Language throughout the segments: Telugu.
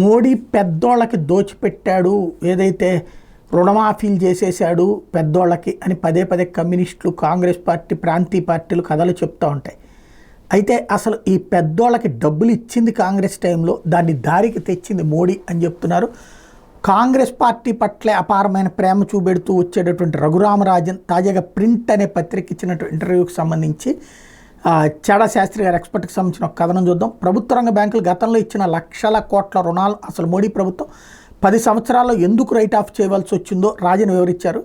మోడీ పెద్దోళ్ళకి దోచిపెట్టాడు, ఏదైతే రుణమాఫీలు చేసేసాడు పెద్దోళ్ళకి అని పదే పదే కమ్యూనిస్టులు, కాంగ్రెస్ పార్టీ, ప్రాంతీయ పార్టీలు కథలు చెప్తూ ఉంటాయి. అయితే అసలు ఈ పెద్దోళ్ళకి డబ్బులు ఇచ్చింది కాంగ్రెస్ టైంలో, దాన్ని దారికి తెచ్చింది మోడీ అని చెప్తున్నారు. కాంగ్రెస్ పార్టీ పట్ల అపారమైన ప్రేమ చూపెడుతూ వచ్చేటటువంటి రఘురామరాజన్ తాజాగా ప్రింట్ అనే పత్రిక ఇచ్చినటువంటి ఇంటర్వ్యూకి సంబంధించి చాడా శాస్త్రి గారి ఎక్స్పర్ట్కి సంబంధించిన ఒక కథనం చూద్దాం. ప్రభుత్వ రంగ బ్యాంకులు గతంలో ఇచ్చిన లక్షల కోట్ల రుణాలు అసలు మోడీ ప్రభుత్వం 10 సంవత్సరాల్లో ఎందుకు రైట్ ఆఫ్ చేయవలసి వచ్చిందో రాజన్ వివరించారు.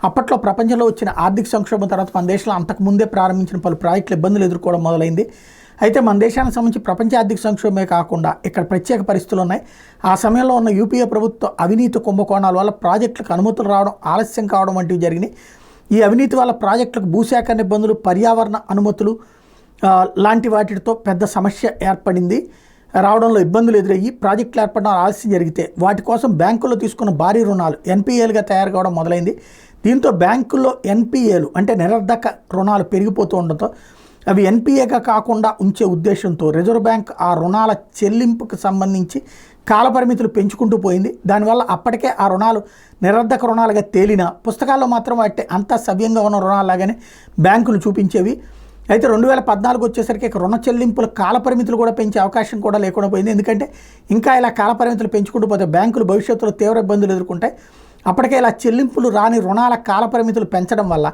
అప్పట్లో ప్రపంచంలో వచ్చిన ఆర్థిక సంక్షోభం తర్వాత మన దేశంలో అంతకుముందే ప్రారంభించిన పలు ప్రాజెక్టులు ఇబ్బందులు ఎదుర్కోవడం మొదలైంది. అయితే మన దేశానికి సంబంధించి ప్రపంచ ఆర్థిక సంక్షోభమే కాకుండా ఇక్కడ ప్రత్యేక పరిస్థితులు ఉన్నాయి. ఆ సమయంలో ఉన్న యూపీఏ ప్రభుత్వ అవినీతి కుంభకోణాల వల్ల ప్రాజెక్టులకు అనుమతులు రావడం ఆలస్యం కావడం వంటివి జరిగినాయి. ఈ అవినీతి వల్ల ప్రాజెక్టులకు భూసేకరణ ఇబ్బందులు, పర్యావరణ అనుమతులు లాంటి వాటితో పెద్ద సమస్య ఏర్పడింది. రావడంలో ఇబ్బందులు ఎదురయ్యి ప్రాజెక్టులు ఏర్పడడం ఆలస్యం జరిగితే వాటి కోసం బ్యాంకుల్లో తీసుకున్న భారీ రుణాలు ఎన్పీఏలుగా తయారు కావడం మొదలైంది. దీంతో బ్యాంకుల్లో ఎన్పీఏలు అంటే నిరర్ధక రుణాలు పెరిగిపోతూ ఉండటంతో అవి ఎన్పీఏగా కాకుండా ఉంచే ఉద్దేశంతో రిజర్వ్ బ్యాంక్ ఆ రుణాల చెల్లింపుకు సంబంధించి కాలపరిమితులు పెంచుకుంటూ పోయింది. దానివల్ల అప్పటికే ఆ రుణాలు నిరర్ధక రుణాలుగా తేలిన పుస్తకాల్లో మాత్రం వాటి అంతా సవ్యంగా ఉన్న రుణాలాగానే బ్యాంకులు చూపించేవి. అయితే 2014 వచ్చేసరికి రుణ చెల్లింపుల కాలపరిమితులు కూడా పెంచే అవకాశం కూడా లేకుండా పోయింది. ఎందుకంటే ఇంకా ఇలా కాలపరిమితులు పెంచుకుంటూ పోతే బ్యాంకులు భవిష్యత్తులో తీవ్ర ఇబ్బందులు ఎదుర్కొంటాయి. అప్పటికే ఇలా చెల్లింపులు రాని రుణాల కాలపరిమితులు పెంచడం వల్ల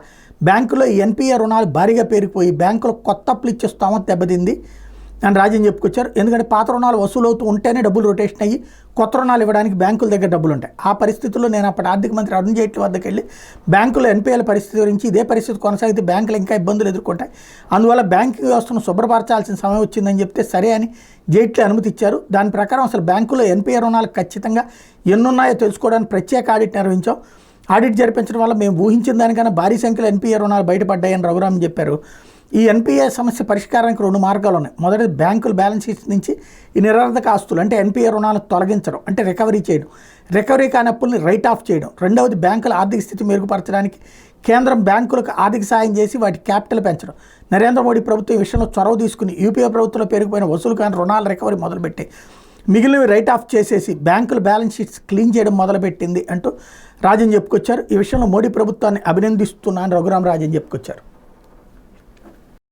బ్యాంకుల్లో ఎన్పీఏ రుణాలు భారీగా పెరిగిపోయి బ్యాంకులు కొత్త అప్పులు ఇచ్చే స్తోమత దెబ్బతింది అని రాజన్ చెప్పుకొచ్చారు. ఎందుకంటే పాత రుణాలు వసూలవుతూ ఉంటేనే డబ్బులు రొటేషన్ అయ్యి కొత్త రుణాలు ఇవ్వడానికి బ్యాంకుల దగ్గర డబ్బులు ఉంటాయి. ఆ పరిస్థితుల్లో నేను అప్పటి ఆర్థిక మంత్రి అరుణ్ జైట్లీ వద్దకు వెళ్ళి బ్యాంకుల ఎన్పీఏల పరిస్థితి గురించి, ఇదే పరిస్థితి కొనసాగితే బ్యాంకులు ఇంకా ఇబ్బందులు ఎదుర్కొంటాయి, అందువల్ల బ్యాంకింగ్ వ్యవస్థను శుభ్రపరచాల్సిన సమయం వచ్చిందని చెప్తే సరే అని జైట్లీ అనుమతి ఇచ్చారు. దాని ప్రకారం అసలు బ్యాంకుల్లో ఎన్పీఏ రుణాలు ఖచ్చితంగా ఎన్నున్నాయో తెలుసుకోవడానికి ప్రత్యేక ఆడిట్ నిర్వహించాం. ఆడిట్ జరిపించడం వల్ల మేము ఊహించిన దానికన్నా భారీ సంఖ్యలో ఎన్పీఏ రుణాలు బయటపడ్డాయని రఘురామన్ చెప్పారు. ఈ ఎన్పీఏ సమస్య పరిష్కారానికి 2 మార్గాలు ఉన్నాయి. మొదటిది బ్యాంకుల బ్యాలెన్స్ షీట్స్ నుంచి ఈ నిరర్ధక ఆస్తులు అంటే ఎన్పీఏ రుణాలను తొలగించడం, అంటే రికవరీ చేయడం, రికవరీ కాని అప్పుల్ని రైట్ ఆఫ్ చేయడం. రెండవది బ్యాంకుల ఆర్థిక స్థితి మెరుగుపరచడానికి కేంద్రం బ్యాంకులకు ఆర్థిక సాయం చేసి వాటి క్యాపిటల్ పెంచడం. నరేంద్ర మోడీ ప్రభుత్వం ఈ విషయంలో చొరవ తీసుకుని యూపీఏ ప్రభుత్వంలో పెరిగిపోయిన వసూలు కాని రుణాల రికవరీ మొదలుపెట్టి మిగిలినవి రైట్ ఆఫ్ చేసేసి బ్యాంకుల బ్యాలెన్స్ షీట్స్ క్లీన్ చేయడం మొదలుపెట్టింది అంటూ రాజన్ చెప్పుకొచ్చారు. ఈ విషయంలో మోడీ ప్రభుత్వాన్ని అభినందిస్తున్నానని రఘురామరాజన్ చెప్పుకొచ్చారు.